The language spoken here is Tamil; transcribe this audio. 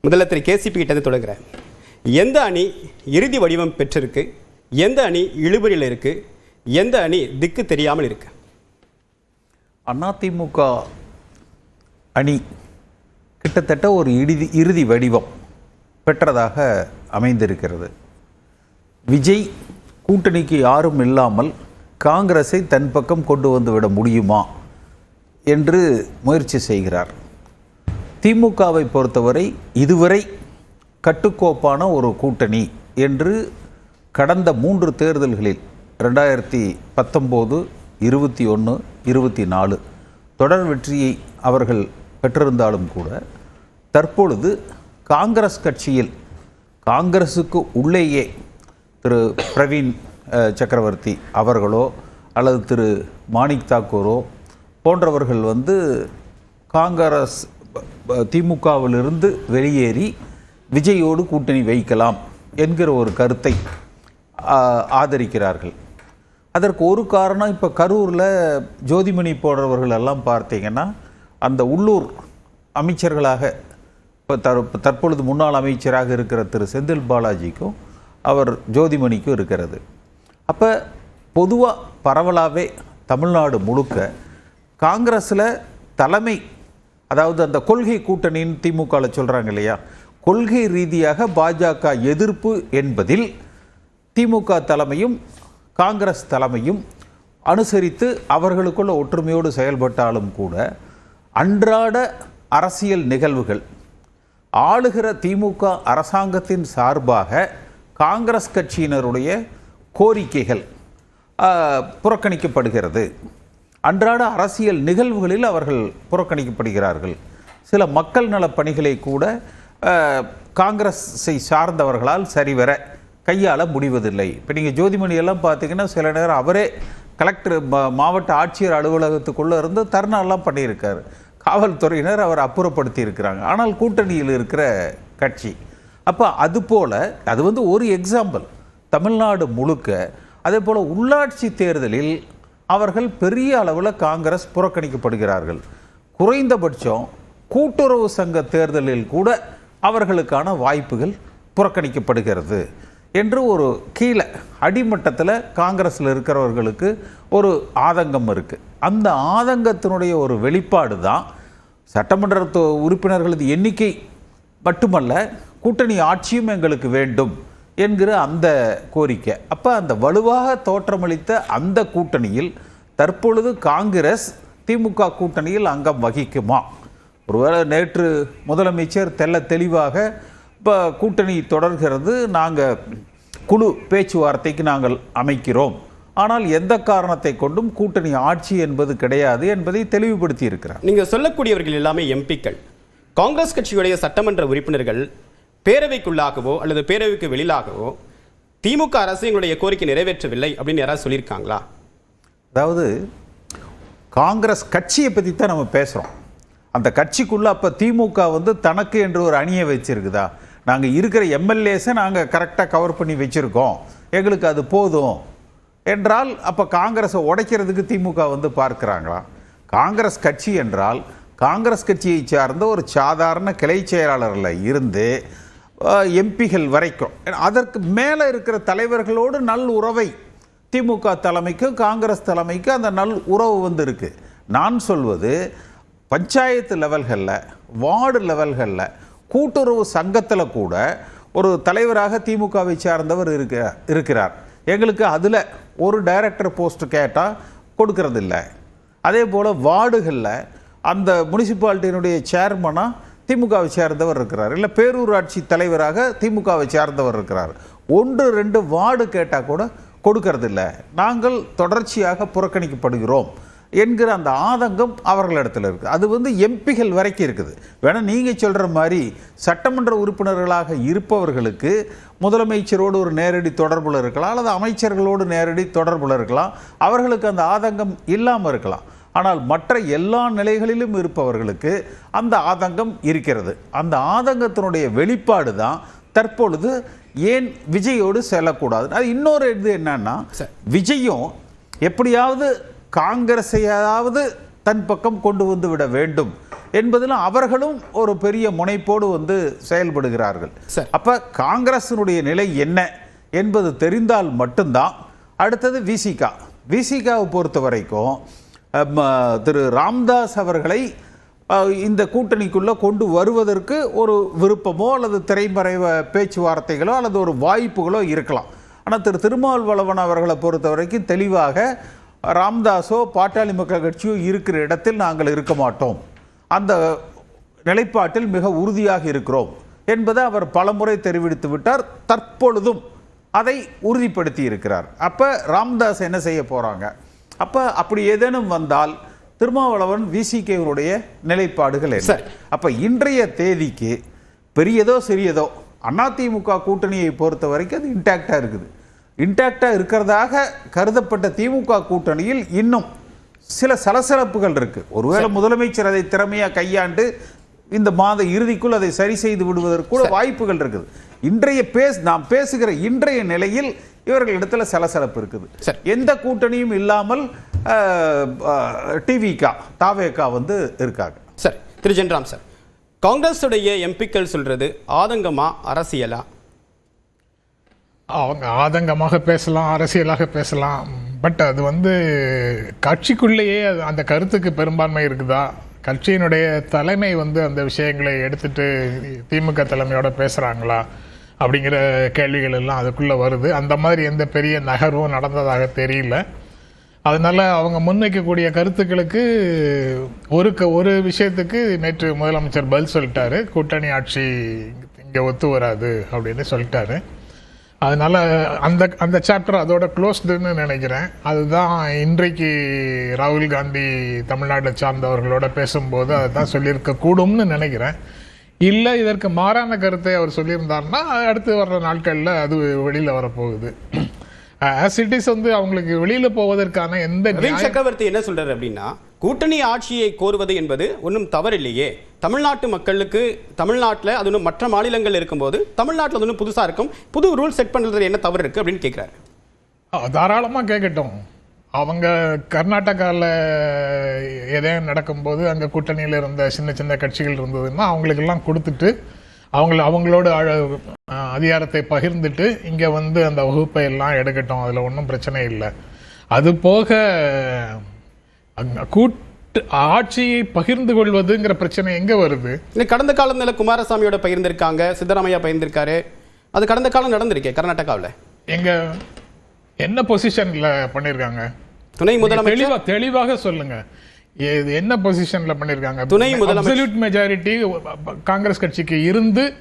முதல்ல திரு கேசிபி கிட்ட தொடங்குறேன். எந்த அணி இறுதி வடிவம் பெற்றிருக்கு, எந்த அணி இழுபறியில் இருக்கு, எந்த அணி திக்கு தெரியாமல் இருக்கு? அதிமுக அணி கிட்டத்தட்ட ஒரு இறுதி வடிவம் பெற்றதாக அமைந்திருக்கிறது. விஜய் கூட்டணிக்கு யாரும் இல்லாமல் காங்கிரஸை தன் பக்கம் கொண்டு வந்துவிட முடியுமா என்று முயற்சி செய்கிறார். திமுகவை பொறுத்தவரை இதுவரை கட்டுக்கோப்பான ஒரு கூட்டணி என்று கடந்த 3 தேர்தல்களில் 2019, 21, 24 தொடர் வெற்றியை அவர்கள் பெற்றிருந்தாலும் கூட தற்பொழுது காங்கிரஸ் கட்சியில் காங்கிரஸுக்கு உள்ளேயே திரு பிரவீன் சக்கரவர்த்தி அவர்களோ அல்லது திரு மாணிக் தாக்கூரோ போன்றவர்கள் காங்கிரஸ் திமுகவிலிருந்து வெளியேறி விஜயோடு கூட்டணி வைக்கலாம் என்கிற ஒரு கருத்தை ஆதரிக்கிறார்கள். அதற்கு ஒரு காரணம், இப்போ கரூரில் ஜோதிமணி போன்றவர்கள் எல்லாம் பார்த்தீங்கன்னா அந்த உள்ளூர் அமைச்சர்களாக இப்போ தற்பொழுது முன்னாள் அமைச்சராக இருக்கிற திரு செந்தில் பாலாஜிக்கும் அவர் ஜோதிமணிக்கும் இருக்கிறது. அப்போ பொதுவாக பரவலாகவே தமிழ்நாடு முழுக்க காங்கிரஸில் தலைமை, அதாவது அந்த கொள்கை கூட்டணின்னு திமுகவில் சொல்கிறாங்க இல்லையா, கொள்கை ரீதியாக பாஜக எதிர்ப்பு என்பதில் திமுக தலைமையும் காங்கிரஸ் தலைமையும் அனுசரித்து அவர்களுக்குள்ள ஒற்றுமையோடு செயல்பட்டாலும் கூட அன்றாட அரசியல் நிகழ்வுகள் ஆளுகிற திமுக அரசாங்கத்தின் சார்பாக காங்கிரஸ் கட்சியினருடைய கோரிக்கைகள் புறக்கணிக்கப்படுகிறது. அன்றாட அரசியல் நிகழ்வுகளில் அவர்கள் புறக்கணிக்கப்படுகிறார்கள். சில மக்கள் நலப் பணிகளை கூட காங்கிரஸை சார்ந்தவர்களால் சரிவர கையாள முடிவதில்லை. இப்போ நீங்கள் ஜோதிமணியெல்லாம் பார்த்தீங்கன்னா சில நேரம் அவரே கலெக்டர் மாவட்ட ஆட்சியர் அலுவலகத்துக்குள்ளே இருந்து தர்ணாலாம் பண்ணியிருக்காரு. காவல்துறையினர் அவர் அப்புறப்படுத்தி இருக்கிறாங்க. ஆனால் கூட்டணியில் இருக்கிற கட்சி. அப்போ அதுபோல் அது ஒரு எக்ஸாம்பிள் தமிழ்நாடு முழுக்க. அதே போல் உள்ளாட்சி தேர்தலில் அவர்கள் பெரிய அளவில் காங்கிரஸ் புறக்கணிக்கப்படுகிறார்கள். குறைந்தபட்சம் கூட்டுறவு சங்க தேர்தலில் கூட அவர்களுக்கான வாய்ப்புகள் புறக்கணிக்கப்படுகிறது என்று ஒரு கீழே அடிமட்டத்தில் காங்கிரஸில் இருக்கிறவர்களுக்கு ஒரு ஆதங்கம் இருக்குது. அந்த ஆதங்கத்தினுடைய ஒரு வெளிப்பாடு தான் சட்டமன்ற உறுப்பினர்களது எண்ணிக்கை மட்டுமல்ல, கூட்டணி ஆட்சியும் எங்களுக்கு வேண்டும் என்கிற அந்த கோரிக்கை. அப்போ அந்த வலுவாக தோற்றமளித்த அந்த கூட்டணியில் தற்பொழுது காங்கிரஸ் திமுக கூட்டணியில் அங்கம் வகிக்குமா? ஒருவேளை நேற்று முதலமைச்சர் தெளிவாக இப்போ கூட்டணி தொடர்கிறது, நாங்கள் குழு பேச்சுவார்த்தைக்கு நாங்கள் அமைக்கிறோம், ஆனால் எந்த காரணத்தை கொண்டும் கூட்டணி ஆட்சி என்பது கிடையாது என்பதை தெளிவுபடுத்தி இருக்கிறார். நீங்கள் சொல்லக்கூடியவர்கள் எல்லாமே எம்பிக்கள். காங்கிரஸ் கட்சியுடைய சட்டமன்ற உறுப்பினர்கள் பேரவைக்குள்ளாகவோ அல்லது பேரவைக்கு வெளியிலாகவோ திமுக அரசு எங்களுடைய கோரிக்கை நிறைவேற்றவில்லை அப்படின்னு யாராவது சொல்லியிருக்காங்களா? அதாவது காங்கிரஸ் கட்சியை பற்றி தான் நம்ம பேசுகிறோம். அந்த கட்சிக்குள்ளே அப்போ திமுக தனக்கு என்று ஒரு அணியை வச்சுருக்குதா? நாங்கள் இருக்கிற எம்எல்ஏஸை நாங்கள் கரெக்டாக கவர் பண்ணி வச்சுருக்கோம், எங்களுக்கு அது போதும் என்றால் அப்போ காங்கிரஸை உடைக்கிறதுக்கு திமுக பார்க்குறாங்களா? காங்கிரஸ் கட்சி என்றால் காங்கிரஸ் கட்சியை சார்ந்த ஒரு சாதாரண கிளை செயலாளரில் இருந்து எம்பிகள் வரைக்கும் அதற்கு மேலே இருக்கிற தலைவர்களோடு நல் உறவை திமுக தலைமைக்கு காங்கிரஸ் தலைமைக்கு அந்த நல் உறவு இருக்குது. நான் சொல்வது பஞ்சாயத்து லெவல்களில், வார்டு லெவல்களில், கூட்டுறவு சங்கத்தில் கூட ஒரு தலைவராக திமுகவை சார்ந்தவர் இருக்கிறார். எங்களுக்கு அதில் ஒரு டைரக்டர் போஸ்ட் கேட்டால் கொடுக்கறதில்ல. அதே போல் வார்டுகளில் அந்த முனிசிபாலிட்டியினுடைய சேர்மனாக திமுகவை சேர்ந்தவர் இருக்கிறார், இல்லை பேரூராட்சி தலைவராக திமுகவை சேர்ந்தவர் இருக்கிறார். 1-2 வார்டு கேட்டால் கூட கொடுக்கறதில்ல. நாங்கள் தொடர்ச்சியாக புறக்கணிக்கப்படுகிறோம் என்கிற அந்த ஆதங்கம் அவர்களிடத்தில் இருக்குது. அது எம்பிகள் வரைக்கும் இருக்குது. வேணால் நீங்கள் சொல்கிற மாதிரி சட்டமன்ற உறுப்பினர்களாக இருப்பவர்களுக்கு முதலமைச்சரோடு ஒரு நேரடி தொடர்பில் இருக்கலாம், அல்லது அமைச்சர்களோடு நேரடி தொடர்பில் இருக்கலாம், அவர்களுக்கு அந்த ஆதங்கம் இல்லாமல் இருக்கலாம். ஆனால் மற்ற எல்லா நிலைகளிலும் இருப்பவர்களுக்கு அந்த ஆதங்கம் இருக்கிறது. அந்த ஆதங்கத்தினுடைய வெளிப்பாடு தான் தற்பொழுது ஏன் விஜயோடு செல்லக்கூடாது. அது இன்னொரு இது என்னன்னா, விஜயும் எப்படியாவது காங்கிரஸையாவது தன் பக்கம் கொண்டு வந்து விட வேண்டும் என்பதில் அவர்களும் ஒரு பெரிய முனைப்போடு வந்து செயல்படுகிறார்கள். அப்ப காங்கிரசினுடைய நிலை என்ன என்பது தெரிந்தால் மட்டும்தான். அடுத்தது விசிகாவை பொறுத்த வரைக்கும் திரு ராம்தாஸ் அவர்களை இந்த கூட்டணிக்குள்ள கொண்டு வருவதற்கு ஒரு விருப்பமோ அல்லது திரைமறைவ பேச்சுவார்த்தைகளோ அல்லது ஒரு வாய்ப்புகளோ இருக்கலாம். ஆனால் திரு திருமாவளவன் அவர்களை பொறுத்த வரைக்கும் தெளிவாக ராம்தாஸோ பாட்டாளி மக்கள் கட்சியோ இருக்கிற இடத்தில் நாங்கள் இருக்க மாட்டோம், அந்த நிலைப்பாட்டில் மிக உறுதியாக இருக்கிறோம் என்பதை அவர் பலமுறை தெரிவித்து விட்டார். தற்பொழுதும் அதை உறுதிப்படுத்தி இருக்கிறார். அப்ப ராம்தாஸ் என்ன செய்ய போறாங்க? அப்படி ஏதேனும் வந்தால் திருமாவளவன் விசிகேவுடைய நிலைப்பாடுகள் என்ன? அப்ப இன்றைய தேதிக்கு பெரியதோ சிறியதோ அதிமுக கூட்டணியை பொறுத்த வரைக்கும் அது இன்டாக்டா இருக்குது. இன்டாக்டா இருக்கிறதாக கருதப்பட்ட திமுக கூட்டணியில் இன்னும் சில சலசலப்புகள் இருக்கு. ஒருவேளை முதலமைச்சர் அதை திறமையா கையாண்டு இந்த மாத இறுதிக்குள் அதை சரி செய்து விடுவதற்கு வாய்ப்புகள் இருக்குது. நாம் பேசுகிற இன்றைய நிலையில் இவர்களிடத்துல சலசலப்பு இருக்குது. எந்த கூட்டணியும் இல்லாமல் தாவேகா வந்து இருக்காங்க. சரி, திரு ஜென்ராம் சார், காங்கிரஸ் உடைய எம்பிக்கள் சொல்றது ஆதங்கமா அரசியலா? அவங்க ஆதங்கமாக பேசலாம், அரசியலாக பேசலாம். பட் அது வந்து கட்சிக்குள்ளேயே அந்த கருத்துக்கு பெரும்பான்மை இருக்குதா? கட்சியினுடைய தலைமை வந்து அந்த விஷயங்களை எடுத்துட்டு திமுக தலைமையோட பேசுறாங்களா அப்படிங்கிற கேள்விகள் எல்லாம் அதுக்குள்ள வருது. அந்த மாதிரி எந்த பெரிய நகர்வும் நடந்ததாக தெரியல. அதனால அவங்க முன்வைக்கக்கூடிய கருத்துக்களுக்கு ஒரு விஷயத்துக்கு நேற்று முதலமைச்சர் பதில் சொல்லிட்டாரு. கூட்டணி ஆட்சி இங்கே ஒத்து வராது அப்படின்னு சொல்லிட்டாரு. அதனால அந்த சாப்டர் அதோட க்ளோஸ்டுன்னு நினைக்கிறேன். அதுதான் இன்றைக்கு ராகுல் காந்தி தமிழ்நாட்டை சார்ந்தவர்களோட பேசும்போது அதை தான் சொல்லியிருக்க கூடும்னு நினைக்கிறேன். இல்லை இதற்கு மாறான கருத்தை அவர் சொல்லியிருந்தாருன்னா அடுத்து வர்ற நாட்களில் அது வெளியில் வரப்போகுது. வந்து அவங்களுக்கு வெளியில போவதற்கான எந்த சக்கரவர்த்தி என்ன சொல்றாரு அப்படின்னா, கூட்டணி ஆட்சியை கோருவது என்பது ஒன்றும் தவறில்லையே, தமிழ்நாட்டு மக்களுக்கு தமிழ்நாட்டில் அது ஒன்றும் மற்ற மாநிலங்கள் இருக்கும்போது தமிழ்நாட்டில் அது ஒன்றும் புதுசாக இருக்கும், புது ரூல் செட் பண்ணுறது என்ன தவறு இருக்கு அப்படின்னு கேட்குறாரு. தாராளமாக கேட்கட்டும். அவங்க கர்நாடகாவில் எதையும் நடக்கும்போது அங்கே கூட்டணியில் இருந்த சின்ன சின்ன கட்சிகள் இருந்ததுன்னா அவங்களுக்கெல்லாம் கொடுத்துட்டு அவங்களோட அதிகாரத்தை பகிர்ந்துட்டு இங்கே வந்து அந்த வகுப்பை எல்லாம் எடுக்கட்டும், அதில் ஒன்றும் பிரச்சனை இல்லை. அது போக ஆட்சியை பகிர்ந்து கொள்வதுங்கிற பிரச்சனை எங்கே வருது? கடந்த காலத்தில் குமாரசாமியோட பகிர்ந்திருக்காங்க, சித்தராமையா பகிர்ந்திருக்காரு, அது கடந்த காலம் நடந்திருக்கே கர்நாடகாவில். எங்க என்ன பொசிஷன்ல பண்ணிருக்காங்க? துணை முதலமைச்சர் தெளிவாக சொல்லுங்க, என்ன பொசிஷன்ல பண்ணிருக்காங்க? துணை முதலமைச்சர் அப்சல்யூட் மெஜாரிட்டி காங்கிரஸ் கட்சிக்கு இருந்து